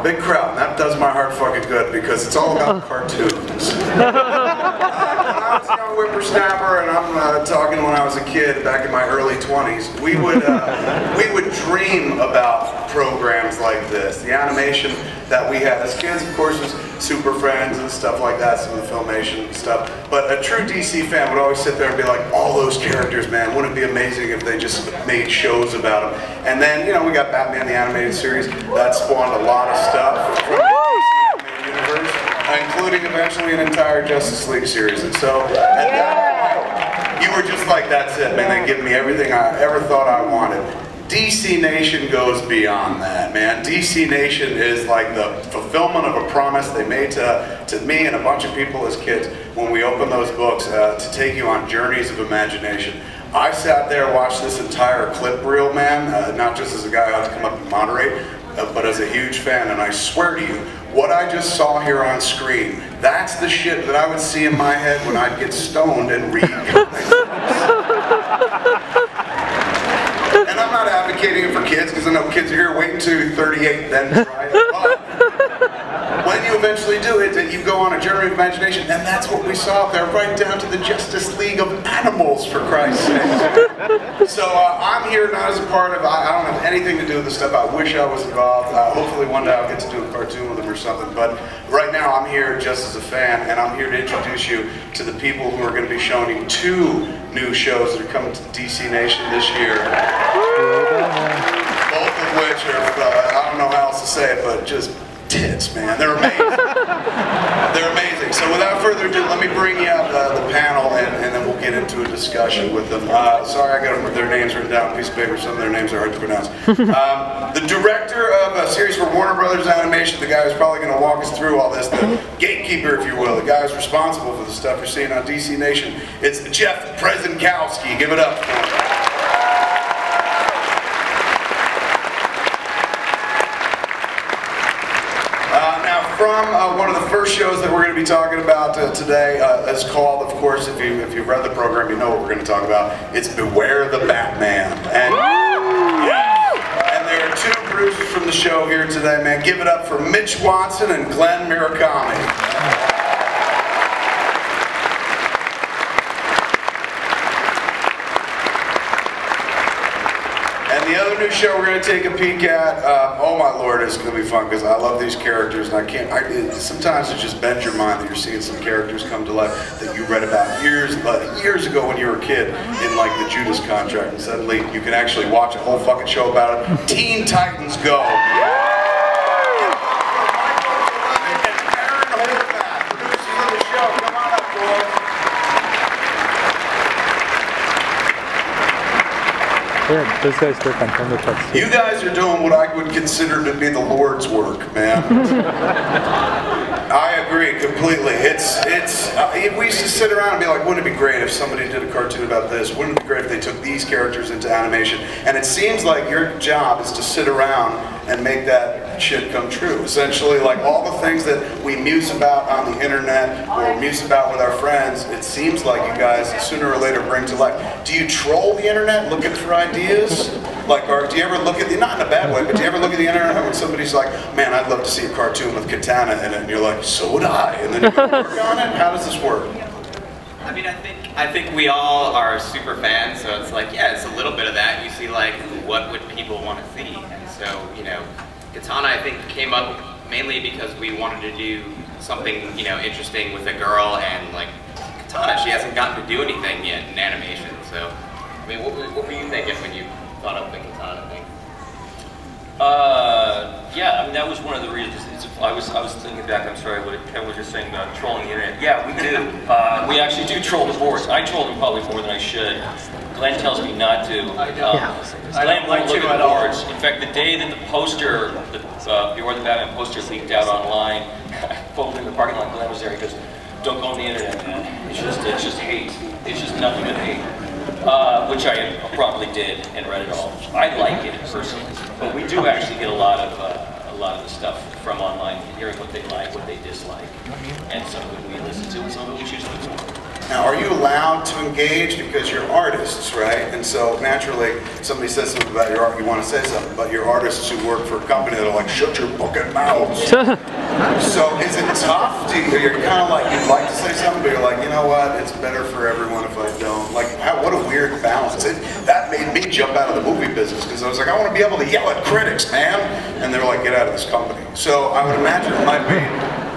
big crowd, and that does my heart fucking good because it's all about cartoons. When I was a young whippersnapper, and I'm talking when I was a kid back in my early 20s, we would dream about programs like this. The animation that we had as kids, of course, was Super Friends and stuff like that, some of the Filmation stuff. But a true DC fan would always sit there and be like, all those characters, man, wouldn't it be amazing if they just made shows about them? And then, you know, we got Batman the Animated Series. That spawned a lot of stuff from the DC universe, including eventually an entire Justice League series. And so, at that point, you were just like, that's it, man. They give me everything I ever thought I wanted. DC Nation goes beyond that, man. DC Nation is like the fulfillment of a promise they made to me and a bunch of people as kids when we opened those books to take you on journeys of imagination. I sat there, watched this entire clip reel, man, not just as a guy who had to come up and moderate, but as a huge fan, and I swear to you, what I just saw here on screen, that's the shit that I would see in my head when I'd get stoned and read comics. And I'm not advocating it for kids, because I know kids are here waiting to 38, then try it. But when you eventually do it, you go on a journey of imagination, and that's what we saw up there, right down to the Justice League of Animals, for Christ's sake. So I'm here not as a part of, I don't have anything to do with this stuff. I wish I was involved. Hopefully one day I'll get to do a cartoon with them or something. But right now I'm here just as a fan, and I'm here to introduce you to the people who are going to be showing you 2 new shows that are coming to DC Nation this year. Both of which are, I don't know how else to say it, but just tits, man. They're amazing. They're amazing. So without further ado, let me bring you up the panel, and then we'll get into a discussion with them. Sorry, I got their names written down on a piece of paper. Some of their names are hard to pronounce. The director of a series for Warner Brothers Animation, the guy who's probably going to walk us through all this, the gatekeeper, if you will, the guy who's responsible for the stuff you're seeing on DC Nation. It's Jeff Prezenkowski. Give it up for him. From one of the first shows that we're going to be talking about today is called, of course, if you've read the program, you know what we're going to talk about. It's Beware the Batman. And, and there are 2 producers from the show here today, man. Give it up for Mitch Watson and Glenn Murakami. The other new show we're going to take a peek at, oh my lord, it's going to be fun because I love these characters, and sometimes it just bends your mind that you're seeing some characters come to life that you read about years ago when you were a kid in like the Judas Contract, and suddenly you can actually watch a whole fucking show about it. Teen Titans Go! Yeah, those guys work on Thundercats. You guys are doing what I would consider to be the Lord's work, man. I agree completely. We used to sit around and be like, wouldn't it be great if somebody did a cartoon about this? Wouldn't it be great if they took these characters into animation? And it seems like your job is to sit around and make that shit come true. Essentially, like all the things that we muse about on the internet or muse about with our friends, it seems like you guys sooner or later bring to life. Do you troll the internet looking for ideas? Like, or do you ever look at the, not in a bad way, but do you ever look at the internet when somebody's like, man, I'd love to see a cartoon with Katana in it, and you're like, so would I, and then you go work on it? How does this work? I mean, I think we all are super fans, so it's like, yeah, it's a little bit of that. You see, like, what would people want to see? And so, you know, Katana, I think, came up mainly because we wanted to do something, you know, interesting with a girl, and, like, Katana, she hasn't gotten to do anything yet in animation, so, I mean, what were you thinking when you thought of the Katana thing? Yeah, I mean, that was one of the reasons. I was thinking back, I'm sorry, what Kevin was just saying about trolling the internet. Yeah, we do. We actually do troll the boards. I troll them probably more than I should. Glenn tells me not to. Glenn won't look at the boards. In fact, the day that the poster, the Beware the Batman poster leaked out online, I pulled in the parking lot, Glenn was there, he goes, don't go on the internet, man. It's just hate. It's just nothing but hate. Which I probably did and read it all. I like it personally, but we do actually get a lot of the stuff from online, hearing what they like, what they dislike, and some of it we listen to, and some of it we choose to ignore. Now, are you allowed to engage because you're artists, right? And so naturally, somebody says something about your art, you want to say something, but you're artists who work for a company that are like, shut your fucking mouths. So is it tough? You're kind of like, you'd like to say something, but you're like, you know what, it's better for everyone if I don't. Like, what a weird balance. That made me jump out of the movie business, because I was like, I want to be able to yell at critics, man. And they're like, get out of this company. So I would imagine it might be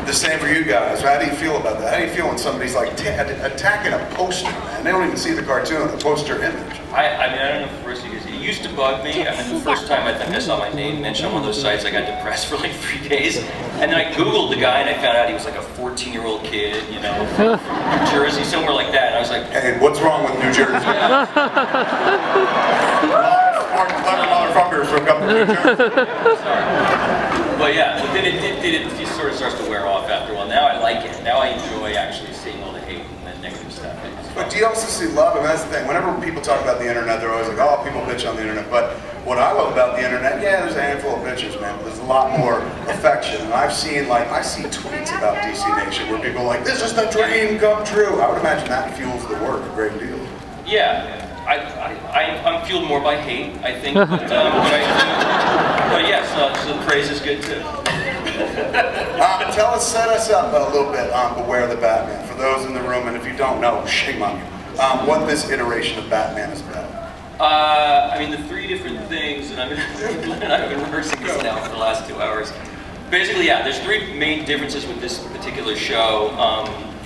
the same for you guys. How do you feel about that? How do you feel when somebody's like attacking a poster, man? They don't even see the cartoon, the poster image. I mean, I don't know if the rest of you, it used to bug me. I mean, the first time I think I saw my name mentioned on one of those sites, I got depressed for like 3 days. And then I Googled the guy and I found out he was like a 14-year-old kid, you know, from New Jersey, somewhere like that. And I was like, hey, what's wrong with New Jersey? yeah. Motherfuckers from up to New Jersey. Sorry. But yeah, but then it just sort of starts to wear off after a while. Now I like it. Now I enjoy actually seeing all the hate and the negative stuff. But do you also see love? And that's the thing. Whenever people talk about the internet, they're always like, oh, people bitch on the internet. But what I love about the internet, yeah, there's a handful of bitches, man. But there's a lot more affection. And I've seen, like, I see tweets about DC Nation where people are like, this is the dream come true. I would imagine that fuels the work a great deal. Yeah. I'm fueled more by hate, I think, but yes, so the praise is good too. Set us up a little bit on Beware the Batman. For those in the room, and if you don't know, shame on you. What this iteration of Batman is about. I mean, the 3 different things, and I've been rehearsing this now for the last 2 hours. Basically, yeah, there's 3 main differences with this particular show.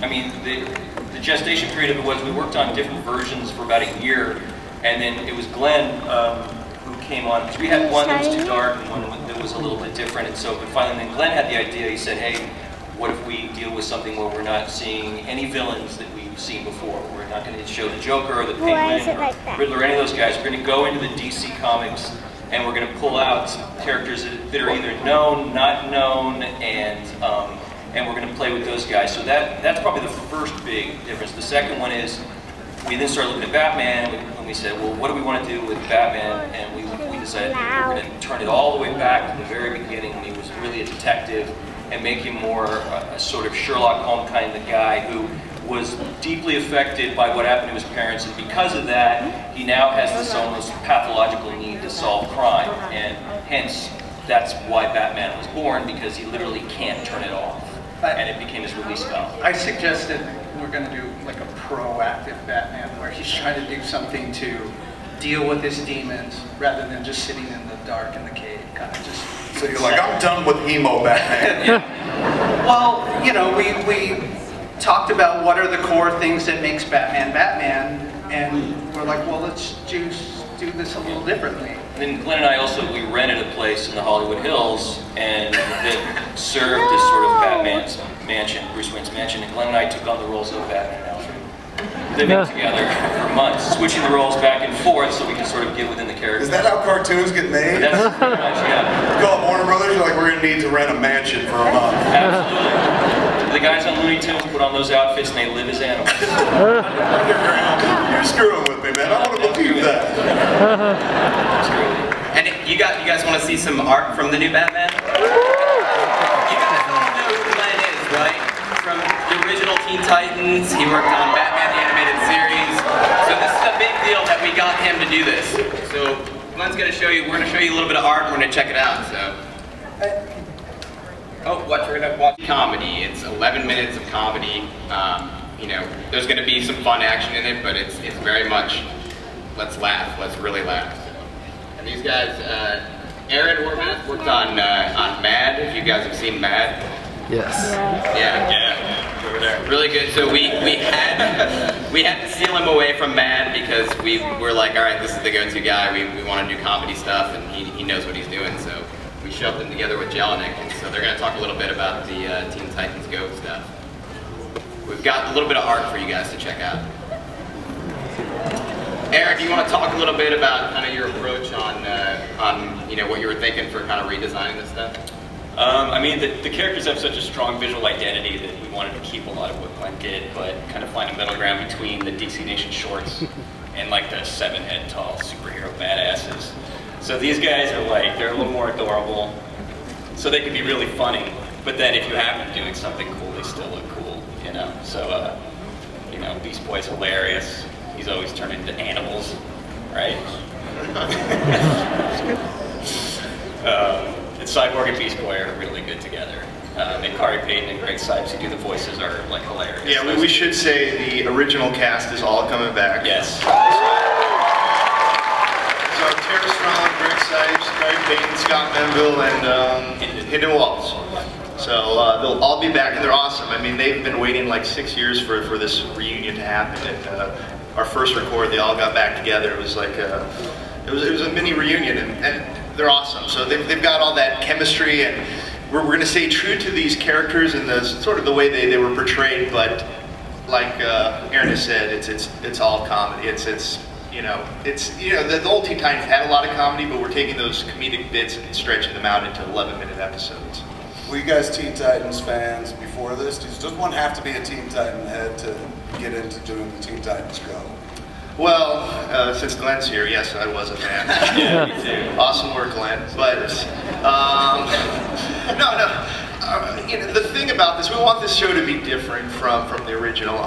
I mean, the gestation period of it was we worked on different versions for about a year, and then it was Glenn who came on, because we had one that was too dark and one that was a little bit different, and so, but finally then Glenn had the idea. He said, hey, what if we deal with something where we're not seeing any villains that we've seen before? We're not going to show the Joker or the Penguin or Riddler or any of those guys. We're going to go into the DC Comics and we're going to pull out characters that are either known, not known, and we're going to play with those guys. So that's probably the first big difference. The second one is we then started looking at Batman, and we said, well, what do we want to do with Batman? And we decided that we were going to turn it all the way back to the very beginning when he was really a detective and make him more a sort of Sherlock Holmes kind of guy who was deeply affected by what happened to his parents, and because of that, he now has this almost pathological need to solve crime, and hence that's why Batman was born, because he literally can't turn it off. And it became his release valve. I suggested we're going to do like a proactive Batman where he's trying to do something to deal with his demons rather than just sitting in the dark in the cave, kind of just. So you're like, I'm done with emo Batman. Yeah. Well, you know, we talked about what are the core things that makes Batman Batman, and we're like, well, let's do this a little differently. And then Glenn and I also, we rented a place in the Hollywood Hills, and that served as sort of Batman's mansion, Bruce Wayne's mansion, and Glenn and I took on the roles of Batman and Alfred, living together for months, switching the roles back and forth so we can sort of get within the character. Is that how cartoons get made? That's pretty much, yeah. Call up Warner Brothers, you're like, we're going to need to rent a mansion for a month. Absolutely. The guys on Looney Tunes put on those outfits and they live as animals. You're screwing with me, man. I want to believe that. And you guys want to see some art from the new Batman? You guys all know who Glenn is, right? From the original Teen Titans, he worked on Batman the Animated Series. So this is a big deal that we got him to do this. So Glenn's going to show you, we're going to show you a little bit of art, we're going to check it out. So. Oh, what, we're going to watch comedy. It's 11 minutes of comedy. You know, there's going to be some fun action in it, but it's very much, let's laugh, let's really laugh. And these guys, Aaron worked on Mad, if you guys have seen Mad. Yes. Yeah, over there. Really good. So we had to seal him away from Mad because we were like, all right, this is the go-to guy. We want to do comedy stuff, and he knows what he's doing. So we shoved him together with Jelinek, and so they're going to talk a little bit about the Teen Titans Go stuff. We've got a little bit of art for you guys to check out. Aaron, do you want to talk a little bit about kind of your approach on you know, what you were thinking for kind of redesigning this stuff? I mean, the characters have such a strong visual identity that we wanted to keep a lot of what Glenn did, but kind of find a middle ground between the DC Nation shorts and like the 7-head tall superhero badasses. So these guys are like, they're a little more adorable, so they can be really funny, but then if you have them doing something cool, they still look cool, you know? So, you know, Beast Boy's hilarious. He's always turned into animals, right? And Cyborg and Beast Boy are really good together. And Kari Payton and Greg Sipes, who do the voices, are like hilarious. Yeah, we should say the original cast is all coming back. Yes. So Tara Strong, Greg Sipes, Kari Payton, Scott Menville, and Hidden Walls. So they'll all be back, and they're awesome. I mean, they've been waiting like 6 years for this reunion to happen. And our first record, they all got back together. It was like it was a mini reunion, and they're awesome. So they've got all that chemistry, and we're going to stay true to these characters and the sort of the way they were portrayed. But like Aaron has said, it's all comedy. It's you know the old Teen Titans had a lot of comedy, but we're taking those comedic bits and stretching them out into 11-minute episodes. Were you guys Teen Titans fans before this? Does one have to be a Teen Titan head to get into doing the Teen Titans go? Well, since Glenn's here, yes, I was a fan. Yeah, me too. Awesome work, Glenn. But you know, the thing about this, we want this show to be different from the original.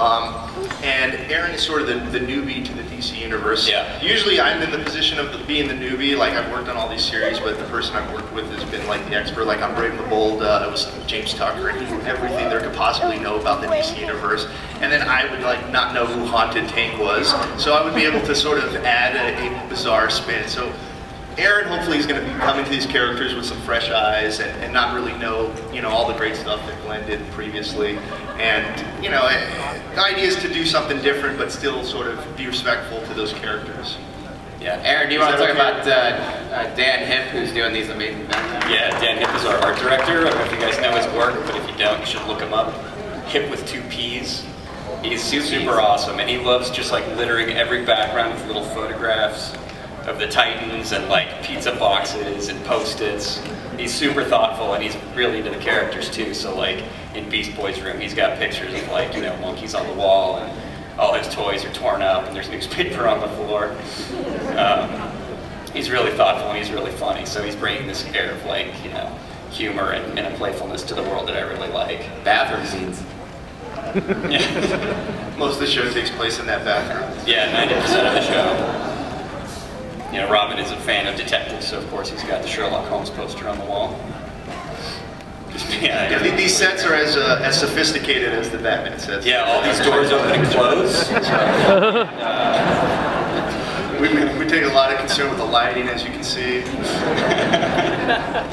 And Aaron is sort of the newbie to the DC universe. Yeah. Usually I'm in the position of being the newbie. Like, I've worked on all these series, but the person I've worked with has been like the expert. Like on Brave and the Bold, it was James Tucker, and he knew everything there could possibly know about the DC universe. And then I would like not know who Haunted Tank was, so I would be able to sort of add a bizarre spin. So Aaron hopefully is going to be coming to these characters with some fresh eyes and not really know, you know, all the great stuff that Glenn did previously. And, you know, the idea is to do something different, but still sort of be respectful to those characters. Yeah, Aaron, do you want to talk about Dan Hipp, who's doing these amazing things? Yeah, Dan Hipp is our art director. I don't know if you guys know his work, but if you don't, you should look him up. Hip with 2 P's. He's super awesome, and he loves just like littering every background with little photographs of the Titans and like pizza boxes and Post-its. He's super thoughtful, and he's really into the characters too. So like in Beast Boy's room, he's got pictures of like, you know, monkeys on the wall, and all his toys are torn up, and there's newspaper on the floor. He's really thoughtful, and he's really funny. So he's bringing this air of like, you know, humor and a playfulness to the world that I really like. Bathroom scenes. Yeah. Most of the show takes place in that bathroom. Yeah, 90% of the show. You know, Robin is a fan of detectives, so of course he's got the Sherlock Holmes poster on the wall. Yeah, these sets are as sophisticated as the Batman sets. Yeah, all these doors open and close. We take a lot of concern with the lighting, as you can see.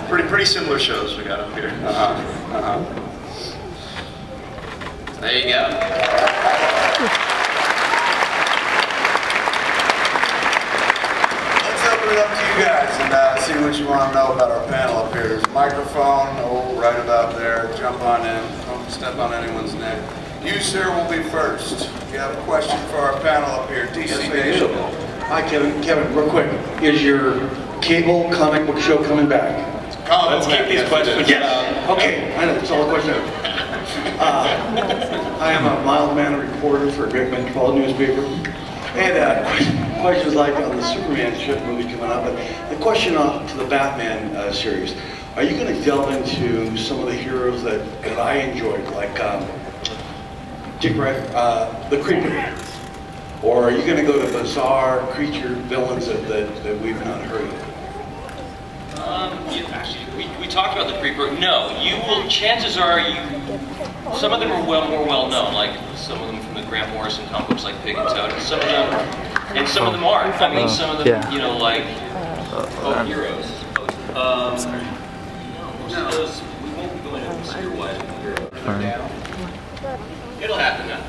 Pretty similar shows we got up here. There you go. Let's open it up to you guys and see what you want to know about our panel up here. There's a microphone, right about there. Jump on in. Don't step on anyone's neck. You, sir, will be first. You have a question for our panel up here. DC Nation. Hi, Kevin. Kevin, real quick. Is your cable comic book show coming back? Let's keep these questions. Yes. Okay, I know. That's all the question. I am a mild-mannered reporter for a Great Metropolitan newspaper. And questions like on the Superman ship movie coming up, but the question to the Batman series, are you going to delve into some of the heroes that I enjoyed, like Dick Wright, the Creeper? Or are you going to go to bizarre creature villains that we've not heard of? Yeah, actually, we talked about the Creeper. No, you will. Chances are some of them are more well known, like some of them from the Grant Morrison comic books, like Pig and Toad, and some of them aren't. I mean, some of them, you know, like heroes. No, most of those we won't be going into series-wise with heroes. It'll happen now.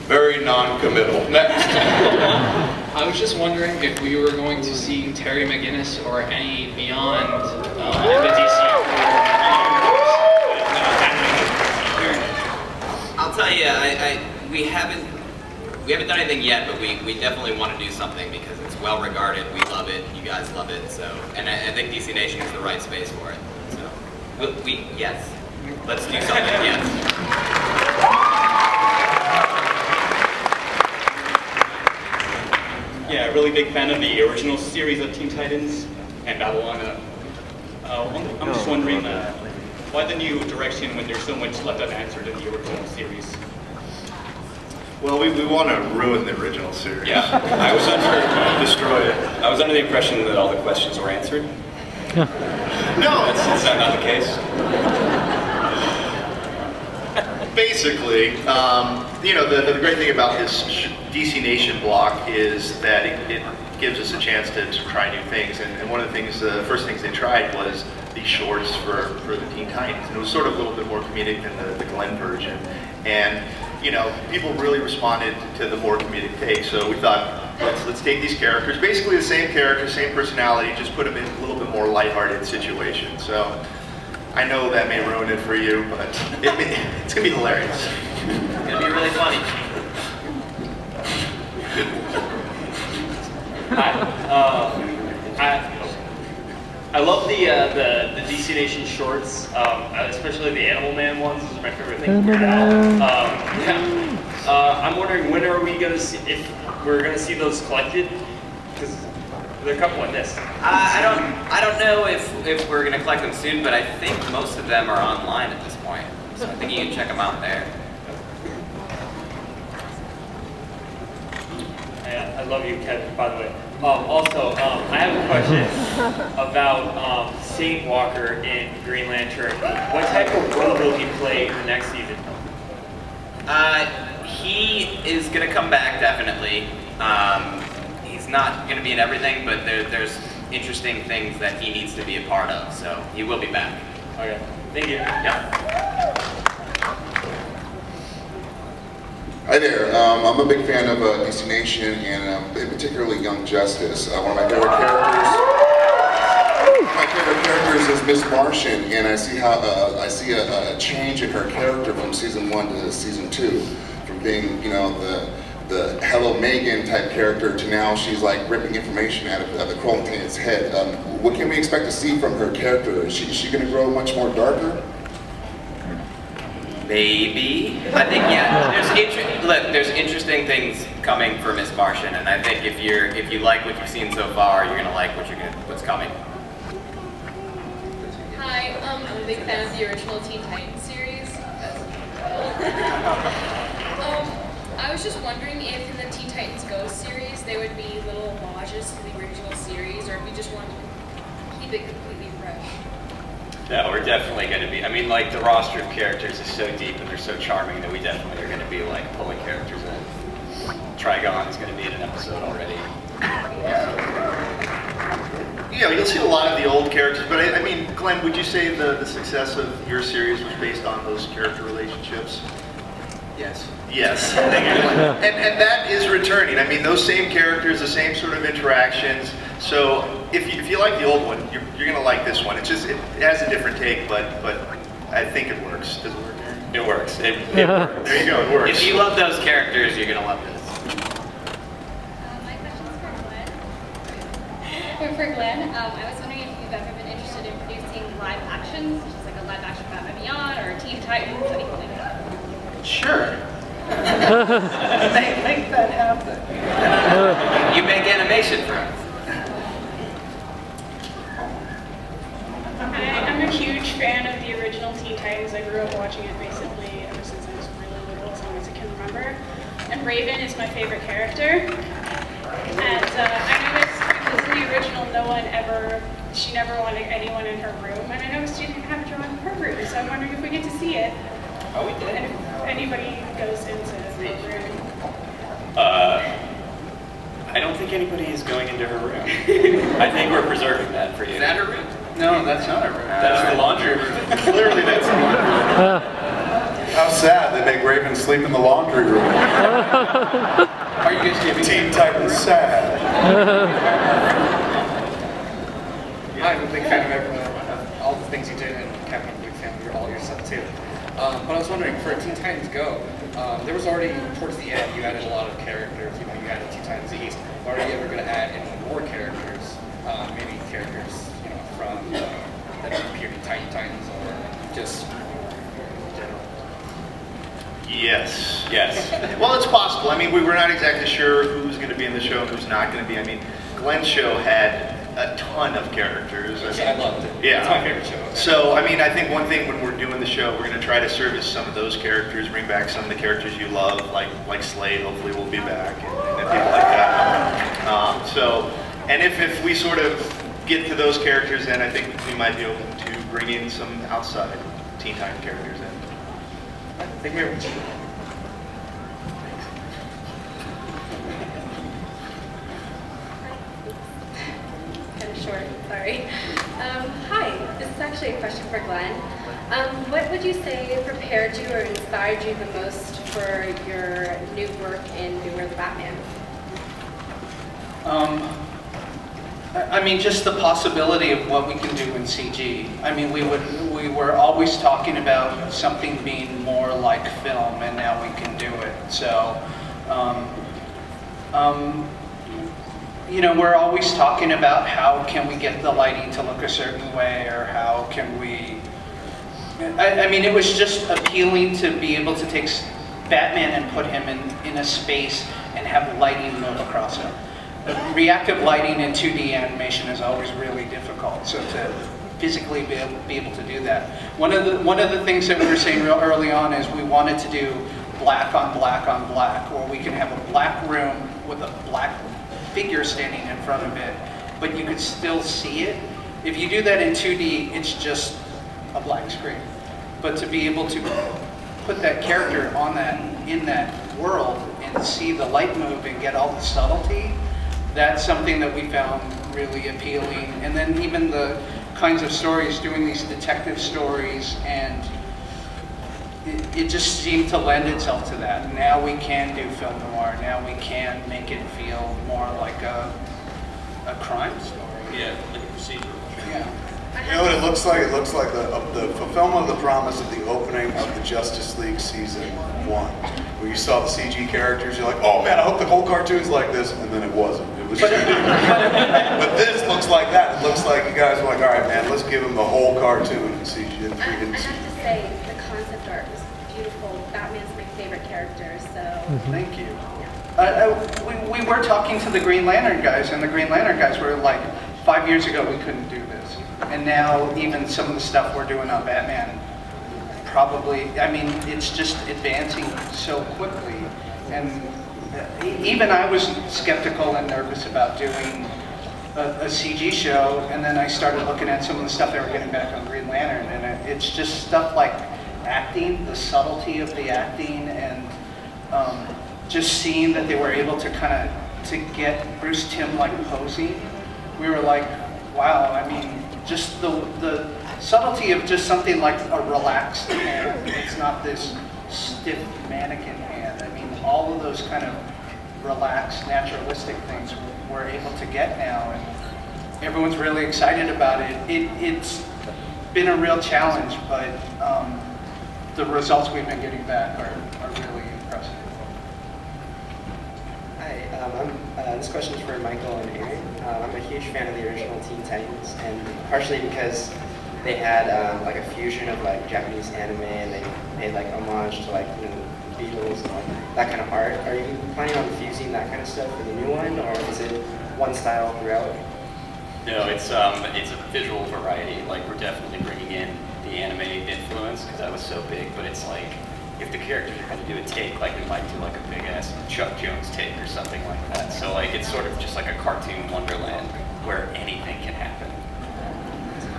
Very non-committal. Next. I was just wondering if we were going to see Terry McGinnis or any beyond the DC. I'll tell you, we haven't done anything yet, but we definitely want to do something because it's well regarded. We love it. You guys love it. So, and I think DC Nation is the right space for it. So, yes, let's do something. Yes. Yeah, really big fan of the original series of Teen Titans and Babylon. I'm just wondering, Why the new direction when there's so much left unanswered in the original series? Well, we want to ruin the original series. Yeah, I was destroy it. I was under the impression that all the questions were answered. No, That's not the case. Basically, you know, the great thing about this DC Nation block is that it gives us a chance to try new things. And one of the things, the first things they tried was these shorts for the Teen Titans. And it was sort of a little bit more comedic than the Glenn version. And, you know, people really responded to the more comedic take. So we thought, let's take these characters, basically the same character, same personality, just put them in a little bit more lighthearted situation. So I know that may ruin it for you, but it's going to be hilarious. It's going to be really funny. I love the DC Nation shorts, especially the Animal Man ones. Those are my favorite thing. I'm wondering, when are we gonna see, if we're gonna see those collected? Because there are a couple like this. I don't know if we're gonna collect them soon, but I think most of them are online at this point. So I think you can check them out there. I love you, Kevin, by the way. Also, I have a question about Saint Walker in Green Lantern. What type of role will he play in the next season? He is going to come back, definitely. He's not going to be in everything, but there's interesting things that he needs to be a part of, so he will be back. Okay, thank you. Yeah. Hi there. I'm a big fan of DC Nation and particularly Young Justice. One of my favorite characters is Miss Martian, and I see how a change in her character from season 1 to season 2, from being, you know, the Hello Megan type character to now she's like ripping information out of the Quarantine's head. What can we expect to see from her character? Is she going to grow much more darker? Maybe. I think, yeah, there's interesting things coming for Miss Martian, and I think if you like what you've seen so far, you're gonna like what's coming. Hi, I'm a big fan of the original Teen Titans series. I was just wondering if in the Teen Titans Go series there would be little homages to the original series, or if we just wanted to keep it completely fresh. No, we're definitely going to be, I mean, like, the roster of characters is so deep and they're so charming that we definitely are going to be, like, pulling characters in. Trigon is going to be in an episode already. Yeah, you'll see a lot of the old characters, but I mean, Glenn, would you say the success of your series was based on those character relationships? Yes. Yes. and that is returning. I mean, those same characters, the same sort of interactions. So if you like the old one, you're going to like this one. It's just, it has a different take, but I think it works. Does it work, Aaron? It works. It works. There you go, it works. If you love those characters, you're going to love this. My question is for Glenn. I was wondering if you've ever been interested in producing live actions, such as like a live action Batman Beyond or Teen Titans, anything like that. Sure. Make that happen. You make animation for us. I'm a huge fan of the original Teen Titans. I grew up watching it basically ever since I was really little, as long as I can remember. And Raven is my favorite character. And I noticed because in the original, she never wanted anyone in her room. And I noticed she didn't have a drawing of her room, so I'm wondering if we get to see it. Oh, we did. And if anybody goes into the room. I don't think anybody is going into her room. I think we're preserving that for you. Is that her room? No, that's not her room. That's the laundry room. Clearly that's the laundry room. How sad they make Raven sleep in the laundry room. Are you guys giving Teen Titans sad. I'm a big fan of everyone, all the things you did, and Kevin, I'm a big fan of all your stuff too. But I was wondering, for Teen Titans Go, there was already, towards the end, you added a lot of characters. You know, you added Teen Titans East. Are you ever going to add any more characters? Maybe characters, you know, from that appeared in Titans, or just in general? Yes. Yes. Well, it's possible. I mean, we were not exactly sure who's going to be in the show and who's not going to be. I mean, Glenn's show had a ton of characters. I loved it. Yeah. It's my favorite show. So, I mean, I think one thing when we're doing the show, we're going to try to service some of those characters, bring back some of the characters you love, like Slade, hopefully will be back, and people like that. And if we sort of get to those characters, then I think we might be open to bringing some outside Teen Titans characters in. Thank you very much. Kind of short, sorry. Hi, this is actually a question for Glenn. What would you say prepared you or inspired you the most for your new work in Beware the Batman? I mean, just the possibility of what we can do in CG. I mean, we were always talking about something being more like film, and now we can do it. So, you know, we're always talking about how can we get the lighting to look a certain way, or how can we... I mean, it was just appealing to be able to take Batman and put him in a space and have lighting move across him. Reactive lighting in 2D animation is always really difficult, so to physically be able to do that. One of the things that we were saying real early on is we wanted to do black on black on black, or we can have a black room with a black figure standing in front of it, but you could still see it. If you do that in 2D, it's just a black screen. But to be able to put that character on in that world and see the light move and get all the subtlety, that's something that we found really appealing. And then even the kinds of stories, doing these detective stories, and it just seemed to lend itself to that. Now we can do film noir. Now we can make it feel more like a crime story. Yeah, like a procedure. Yeah. You know what it looks like? It looks like the fulfillment of the promise of the opening of the Justice League Season 1, where you saw the CG characters, you're like, oh man, I hope the whole cartoon's like this, and then it wasn't. It was but this looks like that. It looks like you guys were like, all right man, let's give them the whole cartoon in CG. I have to say, the concept art was beautiful. Batman's my favorite character, so... Thank you. We were talking to the Green Lantern guys, and the Green Lantern guys were like, 5 years ago we couldn't do this. And now even some of the stuff we're doing on Batman, probably, I mean, it's just advancing so quickly. And even I was skeptical and nervous about doing a CG show, and then I started looking at some of the stuff they were getting back on Green Lantern, and it's just stuff like acting, the subtlety of the acting, and just seeing that they were able to kind of, to get Bruce Timm like posing. We were like, wow, I mean, just the subtlety of just something like a relaxed hand. It's not this stiff mannequin hand. I mean, all of those kind of relaxed, naturalistic things we're able to get now, and everyone's really excited about it. It's been a real challenge, but the results we've been getting back are really impressive. Hi, this question is for Michael and Aaron. I'm a huge fan of the original Teen Titans, and partially because they had like a fusion of like Japanese anime, and they made like homage to like, you know, Beatles and like that kind of art. Are you planning on fusing that kind of stuff for the new one, or is it one style throughout? No, it's a visual variety. Like, we're definitely bringing in the anime influence because that was so big, but it's like, if the characters are going to do a take, like we might do like a big ass Chuck Jones take or something like that. So like, it's sort of just like a cartoon wonderland where anything can happen.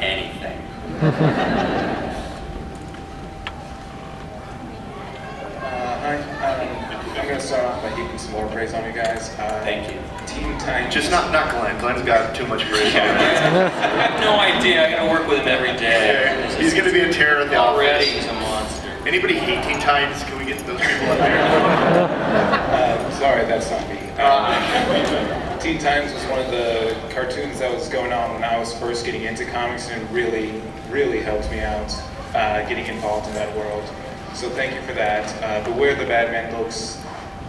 Anything. Hi, I'm going to start off by heaping some more praise on you guys. Thank you. Teen Titans. Just not Glenn. Glenn's got too much praise on him. I have no idea. I got to work with him every day. Yeah, he's going to be a terror at the already. office. He's a monster. Anybody hate Teen Titans? Can we get those people up there? Sorry, that's not me. Teen Titans was one of the cartoons that was going on when I was first getting into comics, and really, really helped me out getting involved in that world. So thank you for that. Beware the Batman looks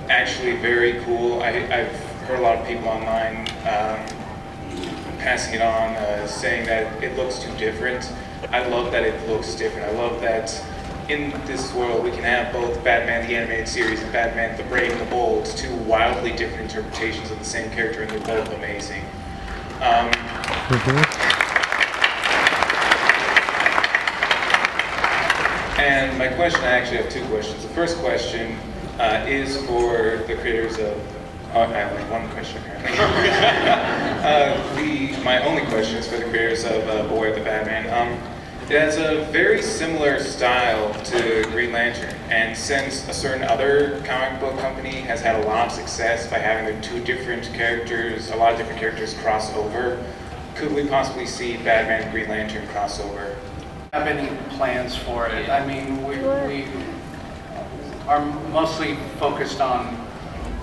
actually very cool. I've heard a lot of people online passing it on, saying that it looks too different. I love that it looks different. I love that in this world we can have both Batman the Animated Series and Batman the Brave and the Bold, two wildly different interpretations of the same character, and they're both amazing. And my question, I actually have two questions. The first question is for the creators of, I have only one question apparently. My only question is for the creators of Boy of the Batman. It has a very similar style to Green Lantern, and since a certain other comic book company has had a lot of success by having their two different characters, a lot of different characters cross over, could we possibly see Batman and Green Lantern crossover? Have any plans for it? I mean, we are mostly focused on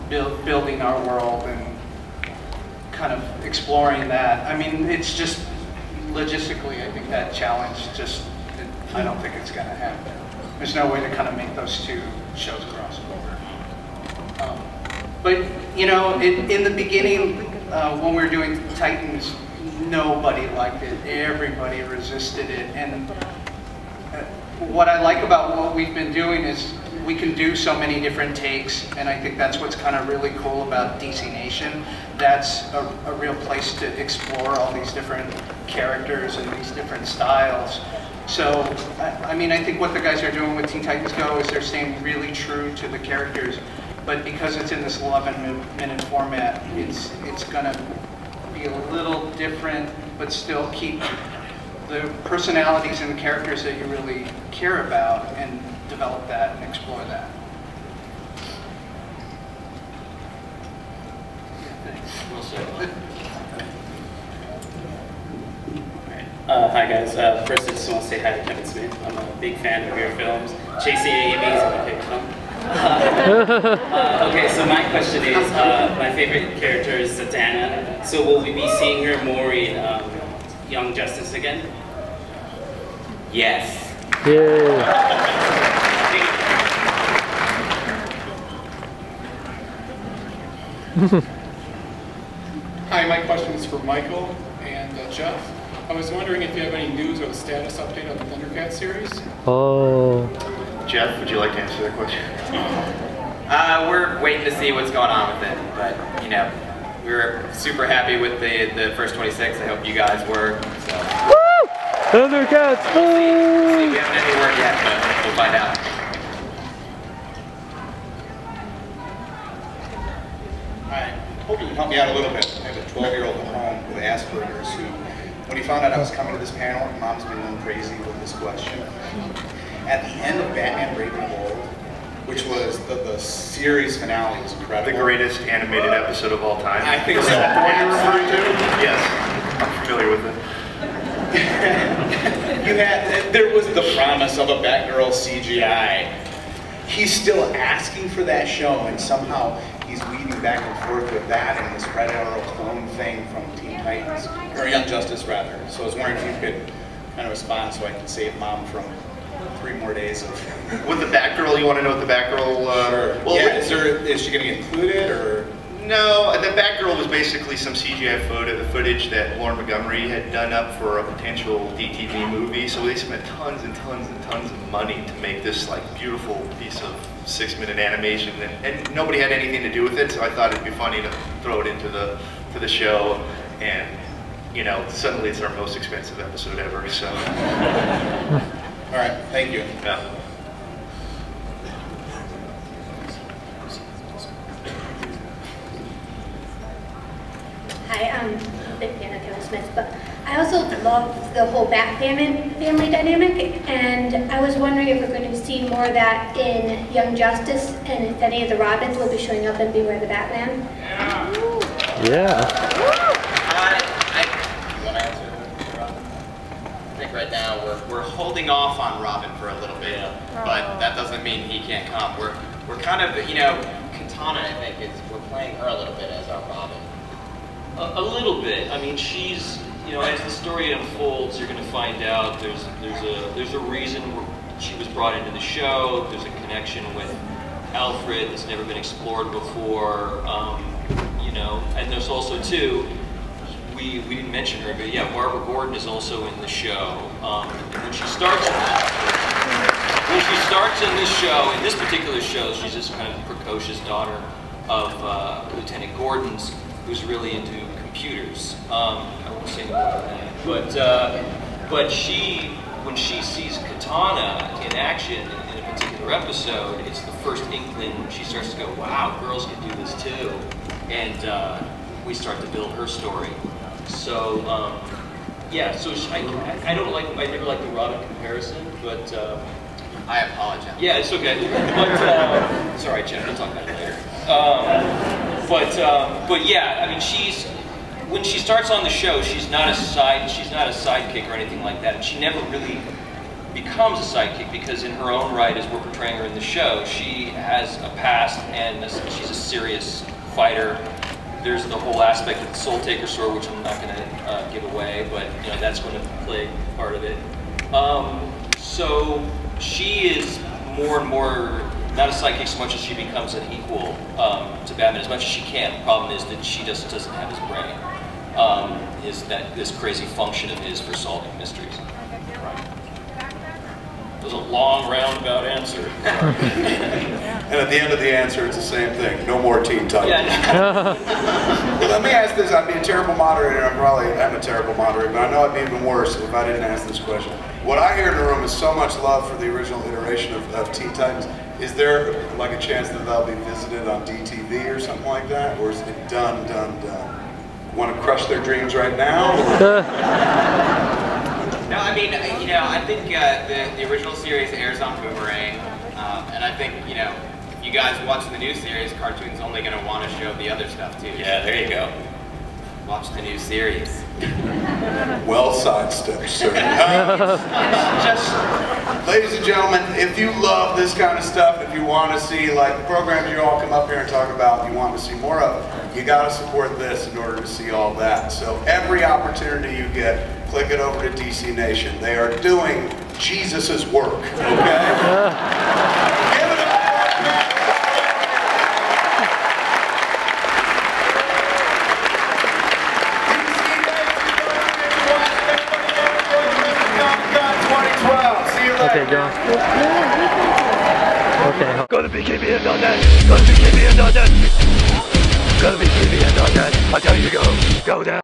building our world and kind of exploring that. I mean, it's just logistically, I think that challenge just, I don't think it's going to happen. There's no way to kind of make those two shows cross over. But, you know, in the beginning, when we were doing Titans, nobody liked it. Everybody resisted it. And what I like about what we've been doing is we can do so many different takes, and I think that's what's kind of really cool about DC Nation. That's a real place to explore all these different characters and these different styles. So, I mean, I think what the guys are doing with Teen Titans Go is they're staying really true to the characters, but because it's in this 11-minute format, it's going to be a little different, but still keep the personalities and the characters that you really care about and develop that and explore that. Hi guys, first I just want to say hi to Kevin Smith. I'm a big fan of your films. Chasing Amy is my favorite film. Okay, so my question is, my favorite character is Zatanna. So will we be seeing her more in Young Justice again? Yes. Hi, my question is for Michael and Jeff. I was wondering if you have any news or the status update on the Thundercat series? Oh. Jeff, would you like to answer that question? We're waiting to see what's going on with it, but you know, we were super happy with the first 26. I hope you guys were. So. Woo! Thundercats! We'll see. We haven't had any word yet, but we'll find out. I hope you can help me out a little bit. I have a 12-year-old at home with Asperger's who, when he found out I was coming to this panel, Mom's been going crazy with this question. At the end of Batman Brave and Bold, which was the series finale, was incredible. The greatest animated episode of all time. I think so. Is that the one you're referring to? Yes, I'm familiar with it. There was the promise of a Batgirl CGI. He's still asking for that show, and somehow he's weaving back and forth with that and this Red Arrow clone thing from Teen Titans, or Young Justice rather. So I was wondering if you could kind of respond so I can save Mom from 3 more days of... With the Batgirl, you want to know what the Batgirl... Sure. Well, yeah, is she going to get included, or...? No, the Batgirl was basically some CGI footage that Lauren Montgomery had done up for a potential DTV movie. So they spent tons and tons and tons of money to make this like beautiful piece of 6-minute animation, and nobody had anything to do with it. So I thought it'd be funny to throw it into the show, and you know, suddenly it's our most expensive episode ever. So. All right, thank you. Yeah. Hi, I'm a big fan of Kevin Smith, but I also love the whole Bat family dynamic, and I was wondering if we're going to see more of that in Young Justice, and if any of the Robins will be showing up in Beware the Batman. Yeah. I think right now we're holding off on Robin for a little bit, but that doesn't mean he can't come. We're kind of, you know, Katana, I think, we're playing her a little bit as our Robin. A little bit. I mean, she's, you know, as the story unfolds, you're going to find out there's a reason she was brought into the show. There's a connection with Alfred that's never been explored before. You know, and there's also too, we didn't mention her, but yeah, Barbara Gordon is also in the show. And when she starts in this show, in this particular show, she's this kind of precocious daughter of Lieutenant Gordon's, who's really into computers. I won't say more than that. But she, when she sees Katana in action in a particular episode, it's the first inkling. She starts to go, wow, girls can do this too. And we start to build her story. So, yeah, so I never like the Robin comparison, but I apologize. yeah, it's okay. But sorry, Jeff, we'll talk about it later. But yeah, I mean, when she starts on the show, she's not a sidekick or anything like that, and she never really becomes a sidekick because in her own right, as we're portraying her in the show, she has a past and she's a serious fighter. There's the whole aspect of the Soul Taker sword, which I'm not going to give away, but you know that's going to play part of it. So she is more and more not a sidekick so much as she becomes an equal to Batman as much as she can. The problem is that she just doesn't have his brain. Is that this crazy function of his for solving mysteries? It was a long roundabout answer. And at the end of the answer, it's the same thing. No more Teen Titans. Yeah. Well, let me ask this. I'd be a terrible moderator. I'm a terrible moderator, but I know I'd be even worse if I didn't ask this question. What I hear in the room is so much love for the original iteration of Teen Titans. Is there like a chance that they'll be visited on DTV or something like that? Or is it done? Want to crush their dreams right now? No, I mean, you know, I think the original series airs on Boomerang, and I think, you know, if you guys watch the new series, Cartoon's only going to want to show the other stuff too. Yeah, there you go. Watch the new series. Well sidestepped, sir. Ladies and gentlemen, if you love this kind of stuff, if you want to see like the programs you all come up here and talk about, you want to see more of, you got to support this in order to see all that. So every opportunity you get, click it over to DC Nation. They are doing Jesus's work, okay? Okay, go. Okay. Go to BKBN.net. Go to BKBN.net. Go to BKBN.net. I tell you to go. Go down.